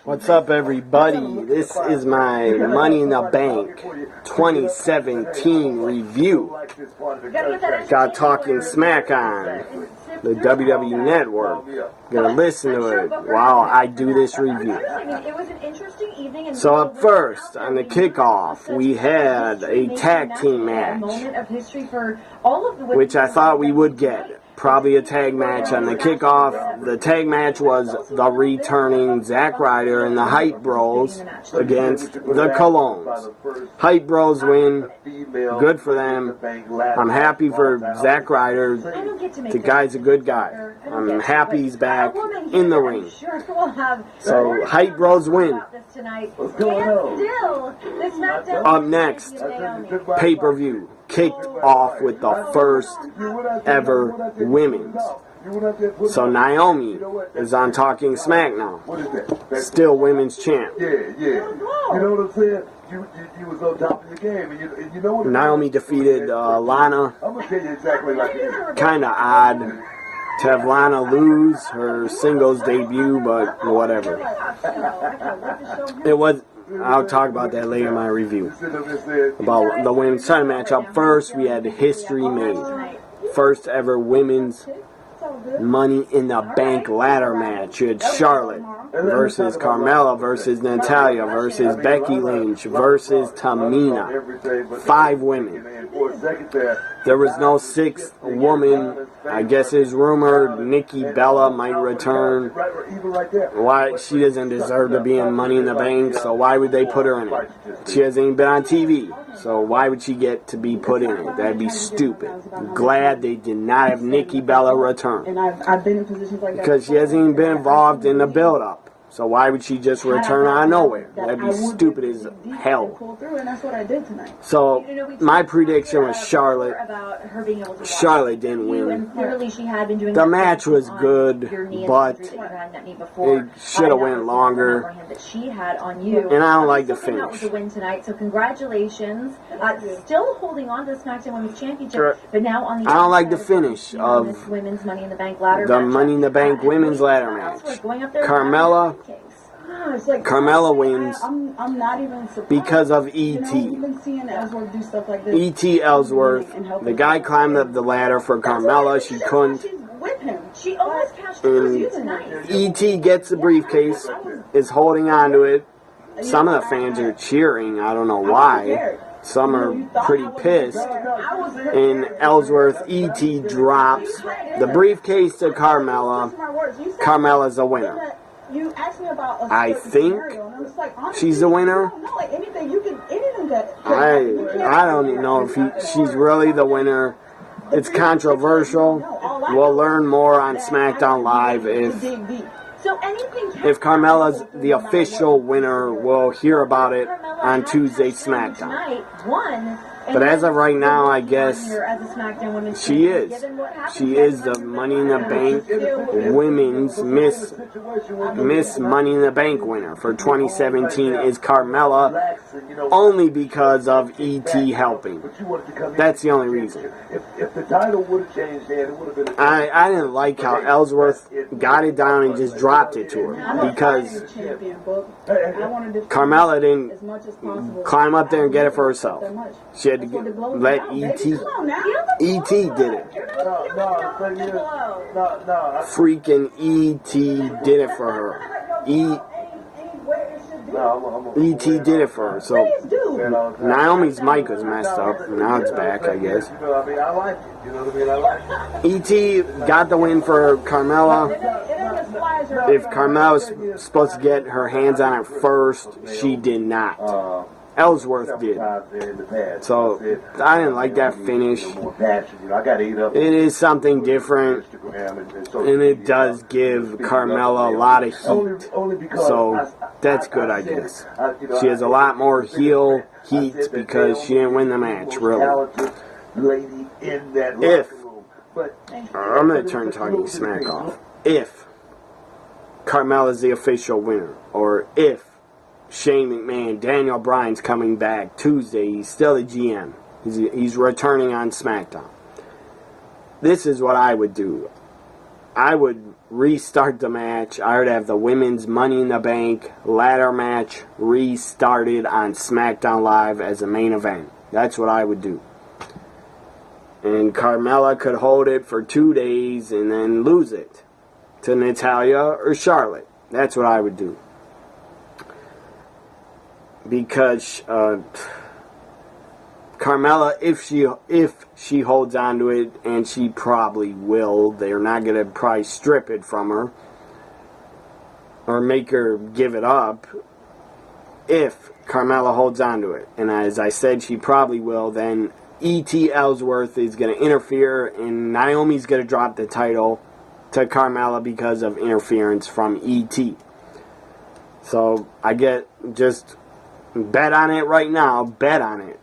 What's up, everybody? This is my Money in the Bank 2017 review. Got Talking Smack on the WWE Network. Gonna listen to it while I do this review. So up first, on the kickoff, we had a tag team match, which I thought we would get. Probably a tag match on the kickoff. The tag match was the returning Zack Ryder and the Hype Bros against the Colognes. Hype Bros win. Good for them. I'm happy for Zack Ryder. The guy's a good guy. I'm happy he's back in the ring. So Hype Bros win. Up next, pay-per-view. Kicked off with the first ever women's. So Naomi is on Talking Smack now. Still women's champ. Yeah. You know what I'm saying? You was on top of your game, and you know what? Naomi defeated Lana. I'm gonna tell you exactly like it is. Kinda odd to have Lana lose her singles debut, but whatever. It was. I'll talk about that later in my review. About the women's title match. Up first, we had history made. First ever women's Money in the Bank ladder match. You had Charlotte versus Carmella versus Natalya versus Becky Lynch versus Tamina. 5 women. There was no 6th woman. I guess it's rumored Nikki Bella might return. Why? She doesn't deserve to be in Money in the Bank, so why would they put her in it? She hasn't even been on TV, so why would she get to be put in it? That'd be stupid. I'm glad they did not have Nikki Bella return. And I've been in positions like that because she hasn't even been involved in the build-up. So why would she just return out of nowhere? That'd be stupid as hell. So my prediction was Charlotte. Charlotte didn't win. The match was good, but it should have went longer. And I don't like the finish. So congratulations. Still holding on to the SmackDown Women's Championship, but now on the I don't like the finish of Women's Money in the Bank ladder the Money in the Bank women's ladder match. Carmella wins I'm not even surprised. because of E.T. E.T. Ellsworth. The guy climbed up the ladder for Carmella. She couldn't. She almost cashed the tonight. E.T. gets the briefcase, is holding on to it. Some of the fans are cheering. I don't know why. Some are pretty pissed. And Ellsworth, E.T. drops the briefcase to Carmella. Carmella's the winner. I think she's the winner. I don't even know if she's really the winner. It's controversial. We'll learn more on SmackDown Live if Carmella's the official winner. We'll hear about it on Tuesday SmackDown. But as of right now, I guess she is. She is the Money in the Bank Women's Miss Money in the Bank winner for 2017 is Carmella, only because of E.T. helping. That's the only reason. I didn't like how Ellsworth got it down and just dropped it to her, because Carmella didn't climb up there and get it for herself. She had to let E.T. E.T. did it. Freaking E.T. did it for her. E.T. did it for her. So Naomi's mic was messed up. Now it's back, I guess. E.T. got the win for Carmella. If Carmella was supposed to get her hands on it first, she did not. Ellsworth did. So I didn't like that finish. It is something different, and it does give Carmella a lot of heat. So that's good, I guess. She has a lot more heel heat because she didn't win the match, really. If I'm going to turn Talking Smack off. If Carmella's the official winner, or if Shane McMahon, Daniel Bryan's coming back Tuesday. He's still the GM. He's returning on SmackDown. This is what I would do. I would restart the match. I would have the women's Money in the Bank ladder match restarted on SmackDown Live as a main event. That's what I would do. And Carmella could hold it for 2 days and then lose it to Natalya or Charlotte. That's what I would do. Because Carmella, if she holds on to it, and she probably will, they're not going to probably strip it from her or make her give it up. If Carmella holds on to it, and as I said, she probably will, then E.T. Ellsworth is going to interfere, and Naomi's going to drop the title to Carmella because of interference from E.T. So I get, just bet on it right now, bet on it,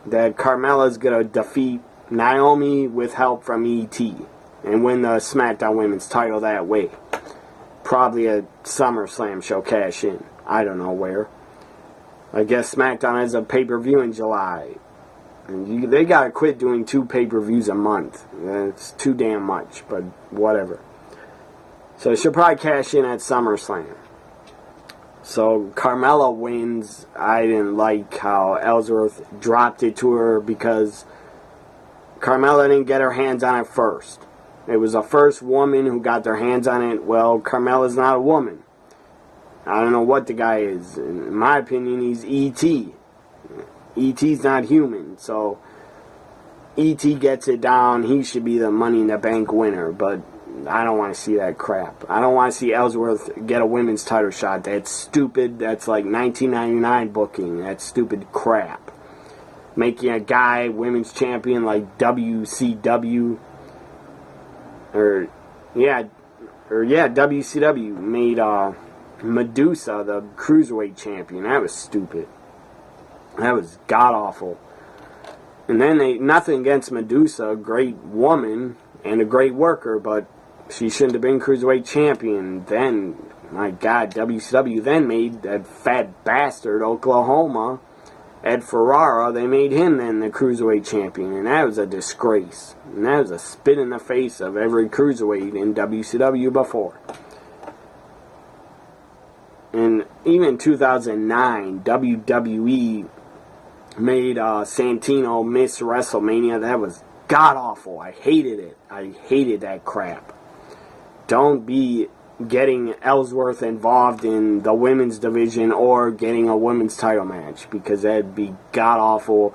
that Carmella's going to defeat Naomi with help from E.T. and win the SmackDown Women's title that way. Probably a SummerSlam show cash in. I don't know where. I guess SmackDown has a pay-per-view in July. And they got to quit doing 2 pay-per-views a month. It's too damn much, but whatever. So she'll probably cash in at SummerSlam. So Carmella wins. I didn't like how Ellsworth dropped it to her because Carmella didn't get her hands on it first. It was the first woman who got their hands on it. Well, Carmella's not a woman. I don't know what the guy is. In my opinion, he's E.T. E.T.'s not human. So E.T. gets it down. He should be the Money in the Bank winner. But I don't want to see that crap. I don't want to see Ellsworth get a women's title shot. That's stupid. That's like 1999 booking. That's stupid crap. Making a guy women's champion like WCW. WCW made Medusa the cruiserweight champion. That was stupid. That was god-awful. And then nothing against Medusa, a great woman and a great worker, but she shouldn't have been cruiserweight champion. Then, my God, WCW then made that fat bastard, Oklahoma, Ed Ferrara, they made him then the cruiserweight champion, and that was a disgrace. And that was a spit in the face of every cruiserweight in WCW before. And even in 2009, WWE made Santino miss WrestleMania. That was god-awful. I hated it. I hated that crap. Don't be getting Ellsworth involved in the women's division or getting a women's title match, because that'd be god-awful.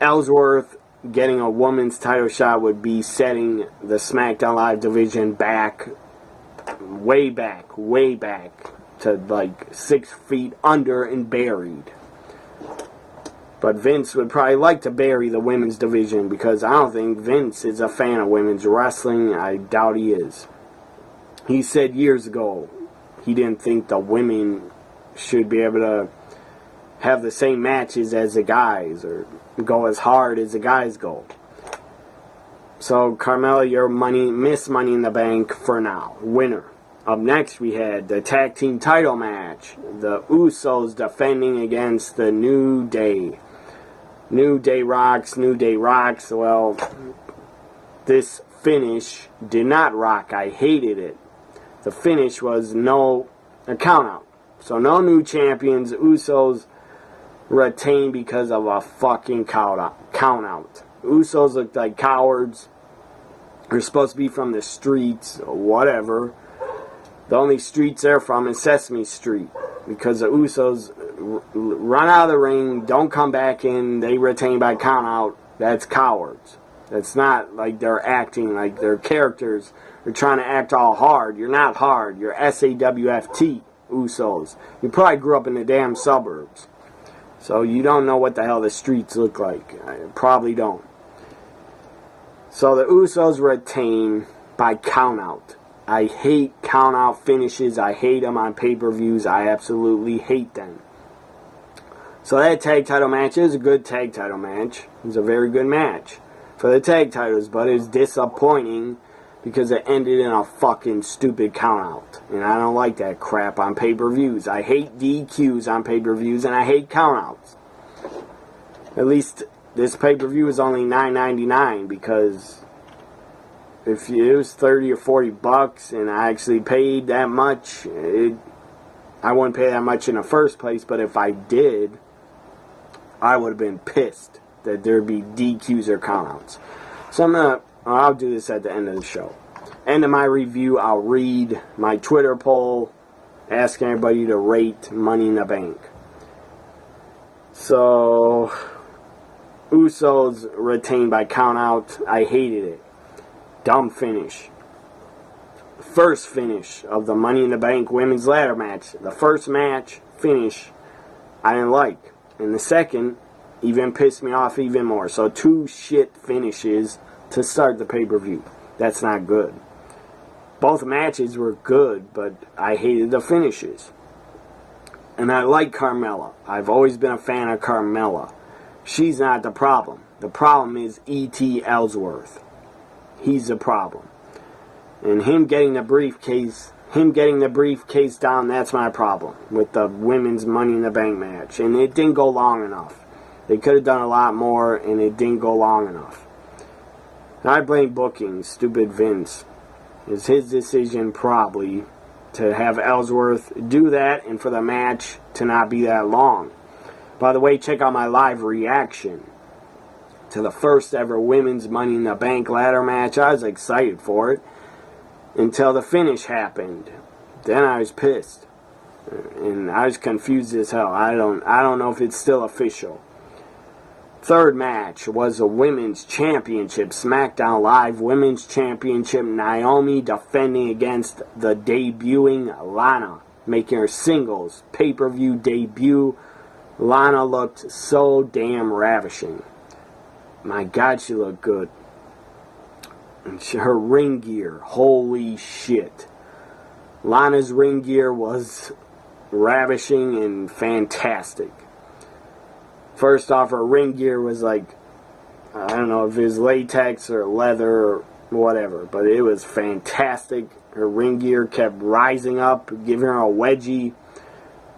Ellsworth getting a women's title shot would be setting the SmackDown Live division back, way back to like 6 feet under and buried. But Vince would probably like to bury the women's division, because I don't think Vince is a fan of women's wrestling. I doubt he is. He said years ago he didn't think the women should be able to have the same matches as the guys or go as hard as the guys go. So Carmella, your Miss Money in the Bank for now. Winner. Up next we had the tag team title match. The Usos defending against the New Day. New Day rocks. Well, this finish did not rock. I hated it. The finish was a count out. So no new champions. Usos retained because of a fucking count out. Usos looked like cowards. They're supposed to be from the streets or whatever. The only streets they're from is Sesame Street, because the Usos run out of the ring, don't come back in, they retain by count out. That's cowards. That's not like they're acting like their characters. They're trying to act all hard. You're not hard. You're SAWFT, Usos. You probably grew up in the damn suburbs. So you don't know what the hell the streets look like. Probably don't. So the Usos retain by count out. I hate count out finishes. I hate them on pay-per-views. I absolutely hate them. So that tag title match is a good tag title match. It was a very good match for the tag titles, but it was disappointing because it ended in a fucking stupid count out. And I don't like that crap on pay-per-views. I hate DQs on pay-per-views, and I hate count outs. At least this pay-per-view is only $9.99 because if it was 30 or 40 bucks and I actually paid that much, I wouldn't pay that much in the first place, but if I did, I would have been pissed that there'd be DQs or countouts. So I'll do this at the end of the show. End of my review, I'll read my Twitter poll asking everybody to rate Money in the Bank. So, Usos retained by countout. I hated it. Dumb finish. First finish of the Money in the Bank women's ladder match. The first match finish I didn't like. And the second even pissed me off even more. So 2 shit finishes to start the pay-per-view. That's not good. Both matches were good, but I hated the finishes. And I like Carmella. I've always been a fan of Carmella. She's not the problem. The problem is E.T. Ellsworth. He's the problem. And him getting the briefcase down, that's my problem with the women's Money in the Bank match. And it didn't go long enough. They could have done a lot more, and it didn't go long enough. And I blame booking, stupid Vince. It's his decision, probably, to have Ellsworth do that and for the match to not be that long. By the way, check out my live reaction to the first ever women's Money in the Bank ladder match. I was excited for it until the finish happened. Then I was pissed. And I was confused as hell. I don't know if it's still official. Third match was a Women's Championship, SmackDown Live Women's Championship. Naomi defending against the debuting Lana, making her singles pay-per-view debut. Lana looked so damn ravishing. My God, she looked good. And her ring gear, holy shit. Lana's ring gear was ravishing and fantastic. First off, her ring gear was like, I don't know if it was latex or leather or whatever, but it was fantastic. Her ring gear kept rising up, giving her a wedgie.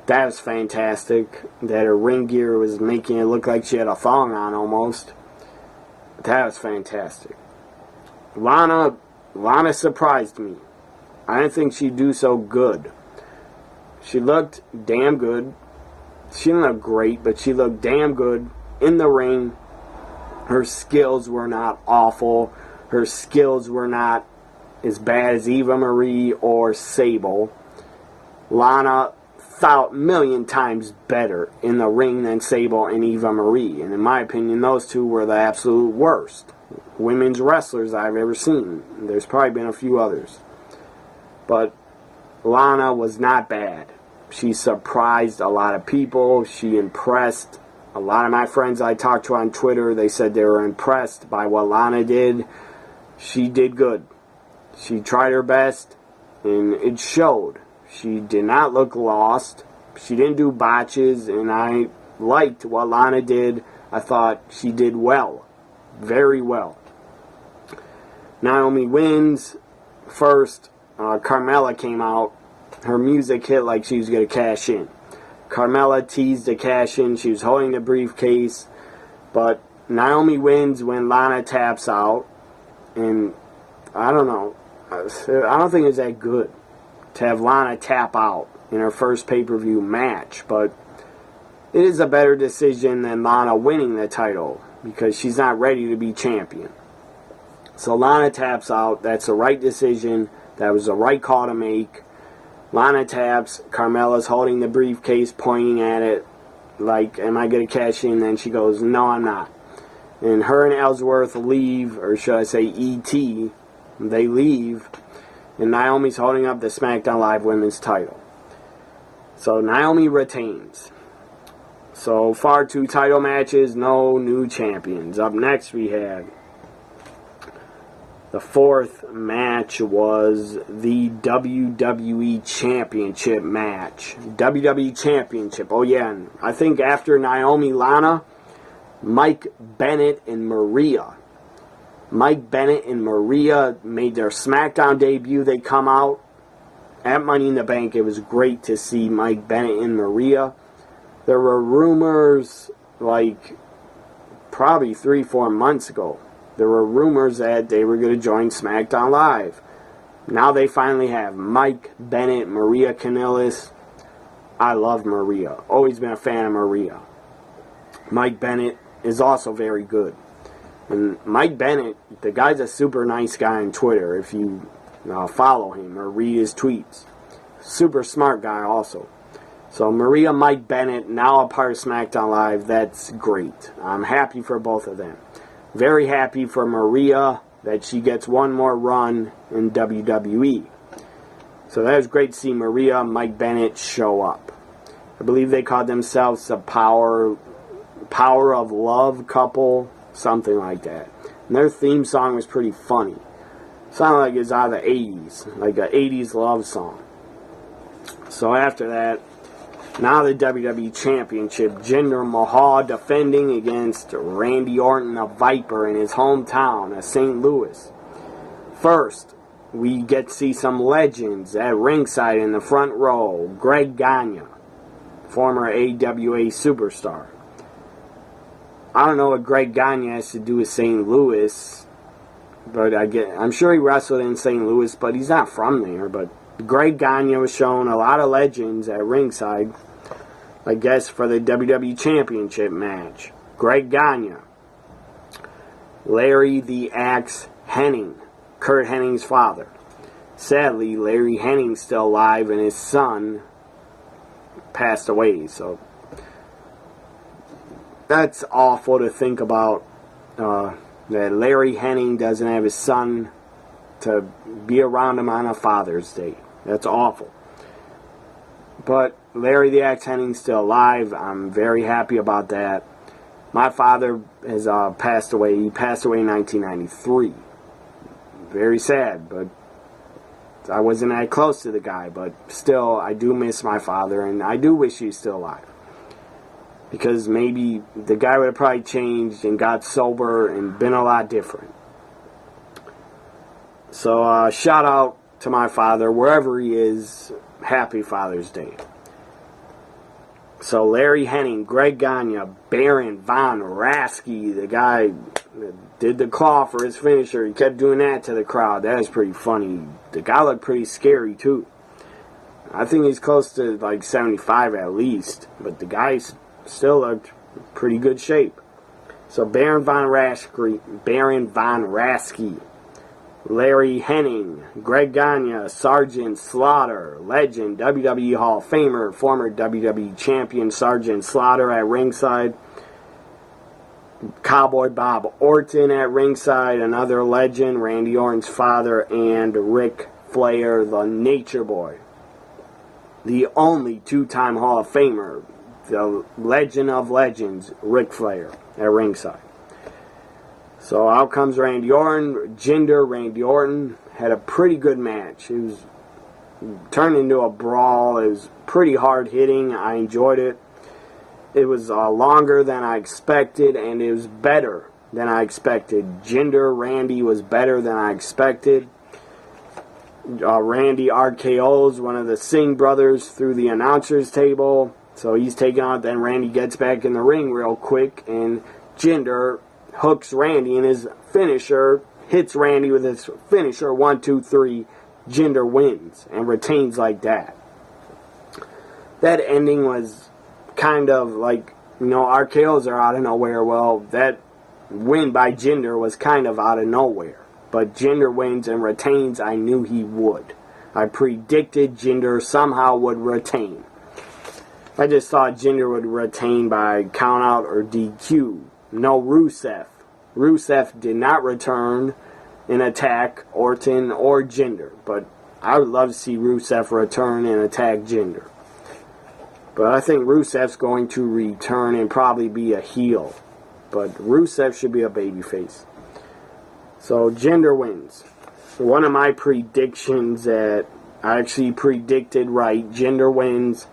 That was fantastic. That her ring gear was making it look like she had a thong on almost. That was fantastic. Lana surprised me. I didn't think she'd do so good. She looked damn good. She didn't look great, but she looked damn good in the ring. Her skills were not awful. Her skills were not as bad as Eva Marie or Sable. Lana felt a million times better in the ring than Sable and Eva Marie. And in my opinion, those two were the absolute worst women's wrestlers I've ever seen. There's probably been a few others. But Lana was not bad. She surprised a lot of people. She impressed a lot of my friends I talked to on Twitter. They said they were impressed by what Lana did. She did good. She tried her best, and it showed. She did not look lost. She didn't do botches, and I liked what Lana did. I thought she did well. Very well. Naomi wins. First, Carmella came out. Her music hit like she was going to cash in. Carmella teased the cash in. She was holding the briefcase. But Naomi wins when Lana taps out. And I don't know. I don't think it's that good to have Lana tap out in her first pay-per-view match. But it is a better decision than Lana winning the title because she's not ready to be champion. So Lana taps out. That's the right decision. That was the right call to make. Lana taps. Carmella's holding the briefcase, pointing at it like, am I going to cash in? Then she goes, no, I'm not. And her and Ellsworth leave, or should I say E.T., they leave. And Naomi's holding up the SmackDown Live Women's title. So Naomi retains. So far, 2 title matches, no new champions. Up next we had the 4th match was the WWE Championship match. WWE Championship. Oh yeah, and I think after Naomi Lana, Mike Bennett and Maria. Mike Bennett and Maria made their SmackDown debut. They come out at Money in the Bank. It was great to see Mike Bennett and Maria. There were rumors like probably 3-4 months ago there were rumors that they were going to join SmackDown Live. Now they finally have Mike Bennett, Maria Kanellis. I love Maria. Always been a fan of Maria. Mike Bennett is also very good. And Mike Bennett, the guy's a super nice guy on Twitter if you follow him or read his tweets. Super smart guy also. So Maria, Mike Bennett, now a part of SmackDown Live. That's great. I'm happy for both of them. Very happy for Maria that she gets one more run in WWE. So that was great to see Maria and Mike Bennett show up. I believe they called themselves the Power of Love couple, something like that. And their theme song was pretty funny. Sounded like it was out of the 80s, like an 80s love song. So after that, now the WWE Championship, Jinder Mahal defending against Randy Orton, a Viper, in his hometown of St. Louis. First, we get to see some legends at ringside in the front row. Greg Gagne, former AWA superstar. I don't know what Greg Gagne has to do with St. Louis, but I'm sure he wrestled in St. Louis, but he's not from there. But Greg Gagne was showing a lot of legends at ringside, I guess, for the WWE Championship match. Greg Gagne, Larry the Axe Hennig, Kurt Hennig's father. Sadly, Larry Hennig's still alive and his son passed away, so that's awful to think about, that Larry Hennig doesn't have his son to be around him on a Father's Day. That's awful. But Larry the Axe Hennig's still alive. I'm very happy about that. My father has passed away. He passed away in 1993. Very sad, but I wasn't that close to the guy. But still, I do miss my father, and I do wish he was still alive. Because maybe the guy would have probably changed and got sober and been a lot different. So, shout out to my father, wherever he is. Happy Father's Day. So, Larry Hennig, Greg Gagne, Baron Von Raschke, the guy that did the claw for his finisher. He kept doing that to the crowd. That was pretty funny. The guy looked pretty scary, too. I think he's close to, like, 75 at least. But the guy's still looked pretty good shape. So Baron Von Raschke, Larry Hennig, Greg Gagne, Sergeant Slaughter, legend, WWE Hall of Famer, former WWE Champion Sergeant Slaughter at ringside. Cowboy Bob Orton at ringside, another legend, Randy Orton's father, and Ric Flair, the Nature Boy. The only two-time Hall of Famer, the legend of legends, Ric Flair, at ringside. So out comes Randy Orton. Jinder, Randy Orton had a pretty good match. It was turned into a brawl. It was pretty hard hitting. I enjoyed it. It was longer than I expected, and it was better than I expected. Randy was better than I expected. Randy RKO's one of the Singh brothers through the announcer's table. So he's taken out, then Randy gets back in the ring real quick, and Jinder hooks Randy in his finisher, hits Randy with his finisher, 1, 2, 3. Jinder wins and retains like that. That ending was kind of like, RKO's are out of nowhere. Well, that win by Jinder was kind of out of nowhere. But Jinder wins and retains. I knew he would. I predicted Jinder somehow would retain. I just thought Jinder would retain by count out or DQ. No Rusev. Rusev did not return and attack Orton or Jinder. But I would love to see Rusev return and attack Jinder. But I think Rusev's going to return and probably be a heel. But Rusev should be a babyface. So Jinder wins. One of my predictions that I actually predicted right. Jinder wins.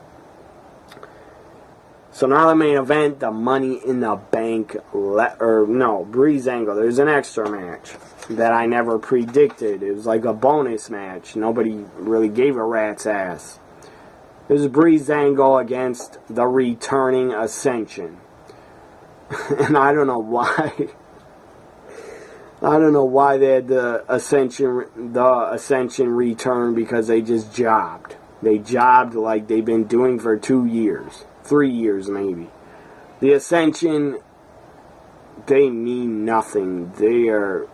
So now the main event, the Money in the Bank, Breezango. There's an extra match that I never predicted. It was like a bonus match. Nobody really gave a rat's ass. It was Breezango against the returning Ascension. And I don't know why. I don't know why they had the Ascension return, because they just jobbed. They jobbed like they've been doing for 2 years. 3 years maybe. The Ascension, they mean nothing. They are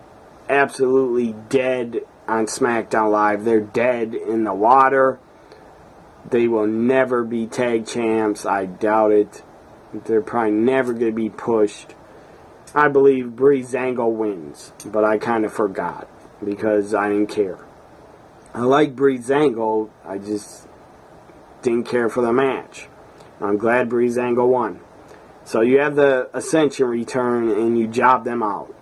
absolutely dead on SmackDown Live. They're dead in the water. They will never be tag champs. I doubt it. They're probably never going to be pushed. I believe Breezango wins, but I kind of forgot because I didn't care. I like Breezango, I just didn't care for the match. I'm glad Breezango won. So you have the Ascension return and you job them out.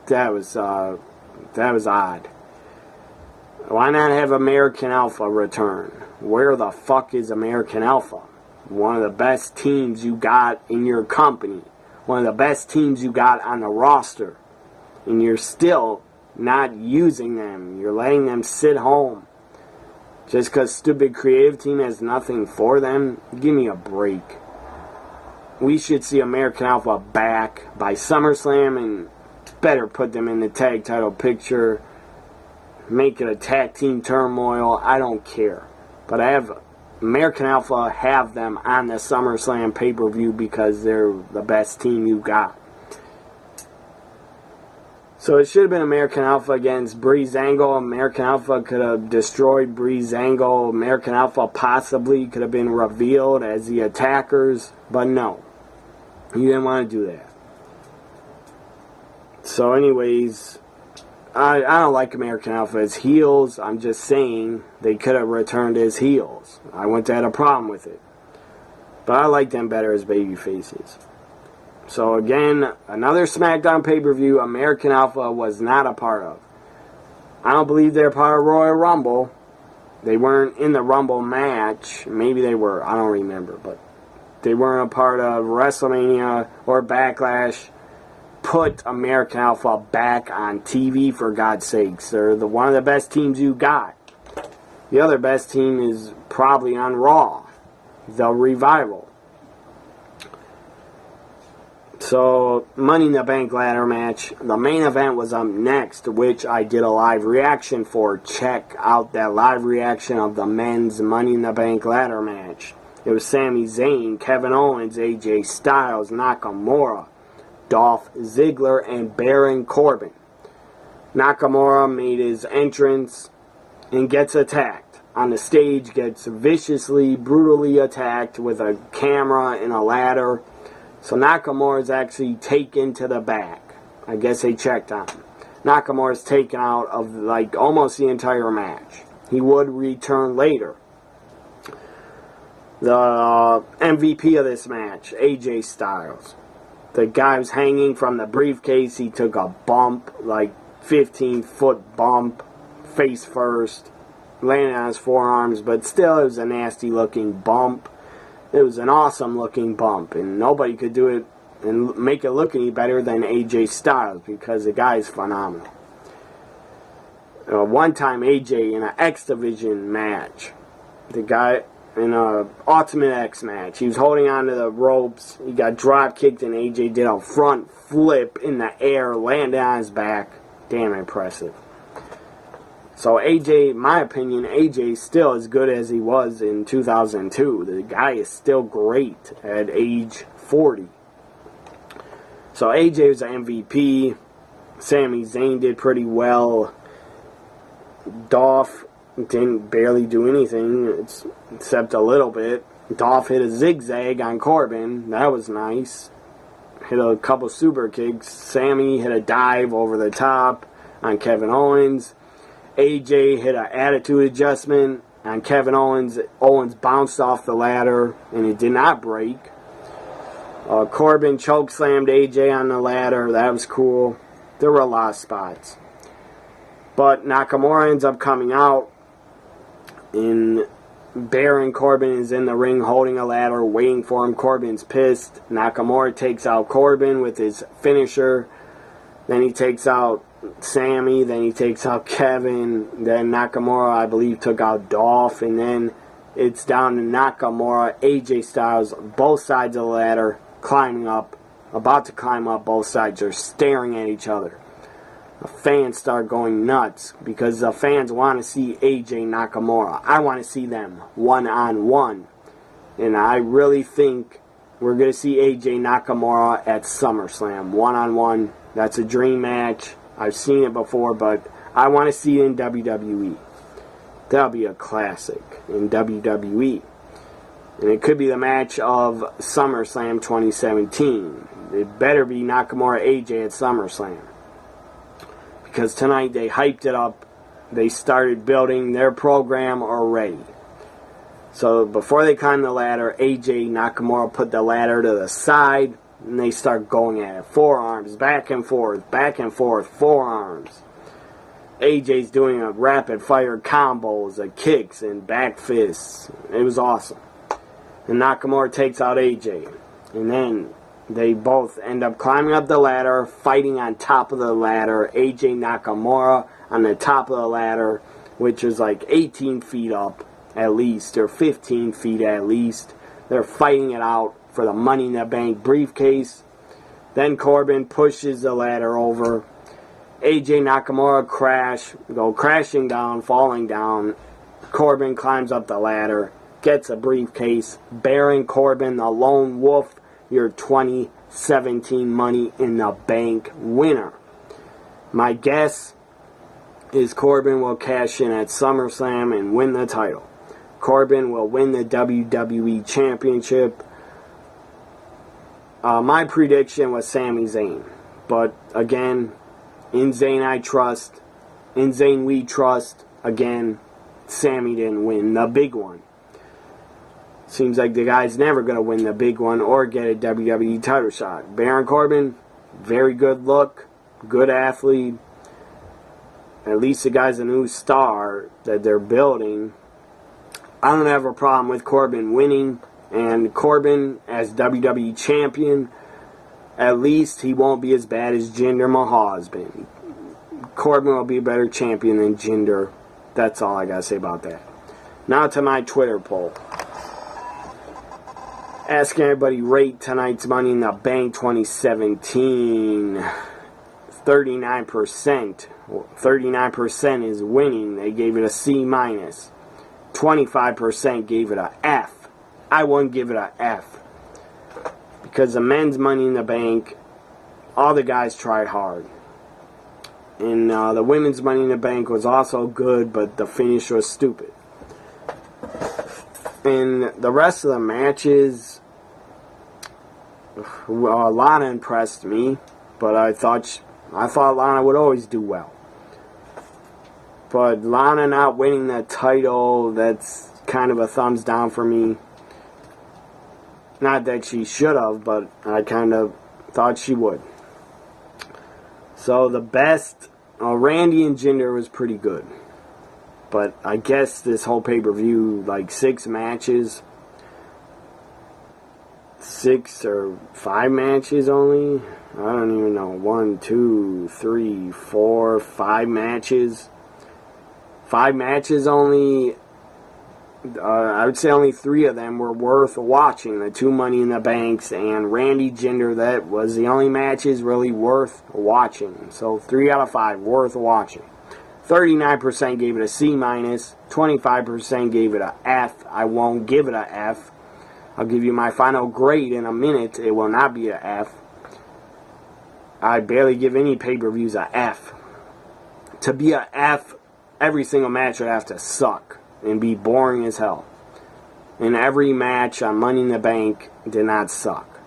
That was odd. Why not have American Alpha return? Where the fuck is American Alpha? One of the best teams you got in your company. One of the best teams you got on the roster. And you're still not using them. You're letting them sit home. Just because stupid creative team has nothing for them? Give me a break. We should see American Alpha back by SummerSlam, and better put them in the tag title picture. Make it a tag team turmoil. I don't care. But I have American Alpha have them on the SummerSlam pay-per-view because they're the best team you got. So it should have been American Alpha against Breezango. American Alpha could have destroyed Breezango. American Alpha possibly could have been revealed as the attackers. But no. You didn't want to do that. So anyways, I don't like American Alpha as heels. I'm just saying they could have returned as heels. I wouldn't have had a problem with it. But I like them better as baby faces. So again, another SmackDown pay-per-view American Alpha was not a part of. I don't believe they're part of Royal Rumble. They weren't in the Rumble match. Maybe they were. I don't remember. But they weren't a part of WrestleMania or Backlash. Put American Alpha back on TV, for God's sakes. They're one of the best teams you got. The other best team is probably on Raw. The Revival. So, Money in the Bank ladder match. The main event was up next, which I did a live reaction for. Check out that live reaction of the men's Money in the Bank ladder match. It was Sami Zayn, Kevin Owens, AJ Styles, Nakamura, Dolph Ziggler, and Baron Corbin. Nakamura made his entrance and gets attacked. On the stage, gets viciously, brutally attacked with a camera and a ladder. So Nakamura is actually taken to the back. I guess they checked on him. Nakamura is taken out of like almost the entire match. He would return later. The MVP of this match, AJ Styles. The guy was hanging from the briefcase. He took a bump, like 15-foot bump, face first, landed on his forearms, but still it was a nasty-looking bump. It was an awesome-looking bump, and nobody could do it and make it look any better than AJ Styles because the guy is phenomenal. One time, AJ in an X Division match, the guy in a Ultimate X match, he was holding onto the ropes. He got drop kicked, and AJ did a front flip in the air, landed on his back. Damn impressive. So AJ, my opinion, AJ is still as good as he was in 2002. The guy is still great at age 40. So AJ was an MVP. Sami Zayn did pretty well. Dolph didn't barely do anything except a little bit. Dolph hit a zigzag on Corbin. That was nice. Hit a couple super kicks. Sami hit a dive over the top on Kevin Owens. AJ hit an attitude adjustment on Kevin Owens. Owens bounced off the ladder, and it did not break. Corbin chokeslammed AJ on the ladder. That was cool. There were a lot of spots. But Nakamura ends up coming out, and Baron Corbin is in the ring holding a ladder, waiting for him. Corbin's pissed. Nakamura takes out Corbin with his finisher. Then he takes out Sami, then he takes out Kevin, then Nakamura, I believe, took out Dolph, and then it's down to Nakamura, AJ Styles, both sides of the ladder, climbing up, about to climb up, both sides are staring at each other. the fans start going nuts because the fans want to see AJ Nakamura. I want to see them one-on-one. And I really think we're going to see AJ Nakamura at SummerSlam, one-on-one. That's a dream match. I've seen it before, but I want to see it in WWE. That'll be a classic in WWE. And it could be the match of SummerSlam 2017. It better be Nakamura AJ at SummerSlam. Because tonight they hyped it up. They started building their program already. So before they climb the ladder, AJ Nakamura put the ladder to the side. And they start going at it. Forearms, back and forth, forearms. AJ's doing a rapid fire combos, kicks, and back fists. It was awesome. And Nakamura takes out AJ. And then they both end up climbing up the ladder, fighting on top of the ladder. AJ Nakamura on the top of the ladder, which is like 18 feet up at least, or 15 feet at least. They're fighting it out for the Money in the Bank briefcase. Then Corbin pushes the ladder over. AJ Nakamura go crashing down, falling down. Corbin climbs up the ladder, gets a briefcase. Baron Corbin, the lone wolf, your 2017 Money in the Bank winner. My guess is Corbin will cash in at SummerSlam and win the title. Corbin will win the WWE Championship. My prediction was Sami Zayn. But again, in Zayn I trust. In Zayn we trust. Again, Sami didn't win the big one. Seems like the guy's never going to win the big one or get a WWE title shot. Baron Corbin, very good look, good athlete. At least the guy's a new star that they're building. I don't have a problem with Corbin winning. And Corbin as WWE Champion, at least he won't be as bad as Jinder Mahal has been. Corbin will be a better champion than Jinder. That's all I got to say about that. Now to my Twitter poll. Asking everybody rate tonight's Money in the Bank 2017. 39%. 39% is winning. They gave it a C-. 25% gave it a F. I wouldn't give it a F. Because the men's Money in the Bank, all the guys tried hard. And the women's Money in the Bank was also good, but the finish was stupid. And the rest of the matches, Lana impressed me, but I thought Lana would always do well. But Lana not winning that title, that's kind of a thumbs down for me. Not that she should have, but I kind of thought she would. So the best, Randy and Jinder was pretty good. But I guess this whole pay-per-view, like 6 matches, 6 or 5 matches only. I don't even know. 1, 2, 3, 4, 5 matches. 5 matches only. I would say only 3 of them were worth watching. The 2 Money in the Banks and Randy Jinder. That was the only matches really worth watching. So 3 out of 5 worth watching. 39% gave it a C-. 25% gave it a F. I won't give it a F. I'll give you my final grade in a minute. It will not be a F. I barely give any pay-per-views a F. To be a F, every single match would have to suck and be boring as hell. And every match on Money in the Bank did not suck.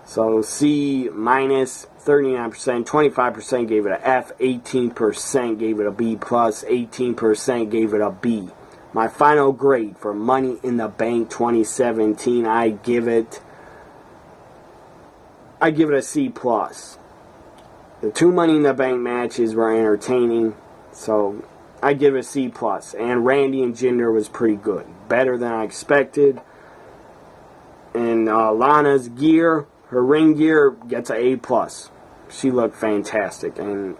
So C-, 39%, 25% gave it a F, 18% gave it a B+, 18% gave it a B. My final grade for Money in the Bank 2017, I give it a C+. The 2 Money in the Bank matches were entertaining, so I give it a C+. And Randy and Jinder was pretty good. Better than I expected. And Lana's gear, her ring gear, gets a A+. She looked fantastic. And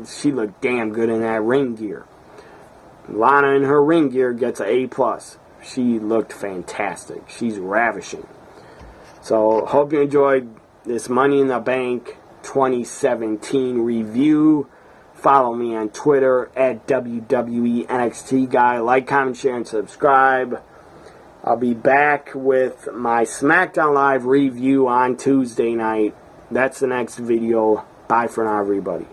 she looked damn good in that ring gear. Lana in her ring gear gets a A+. She looked fantastic. She's ravishing. So, hope you enjoyed this Money in the Bank 2017 review. Follow me on Twitter at WWE NXT Guy. Like, comment, share, and subscribe. I'll be back with my SmackDown Live review on Tuesday night. That's the next video. Bye for now, everybody.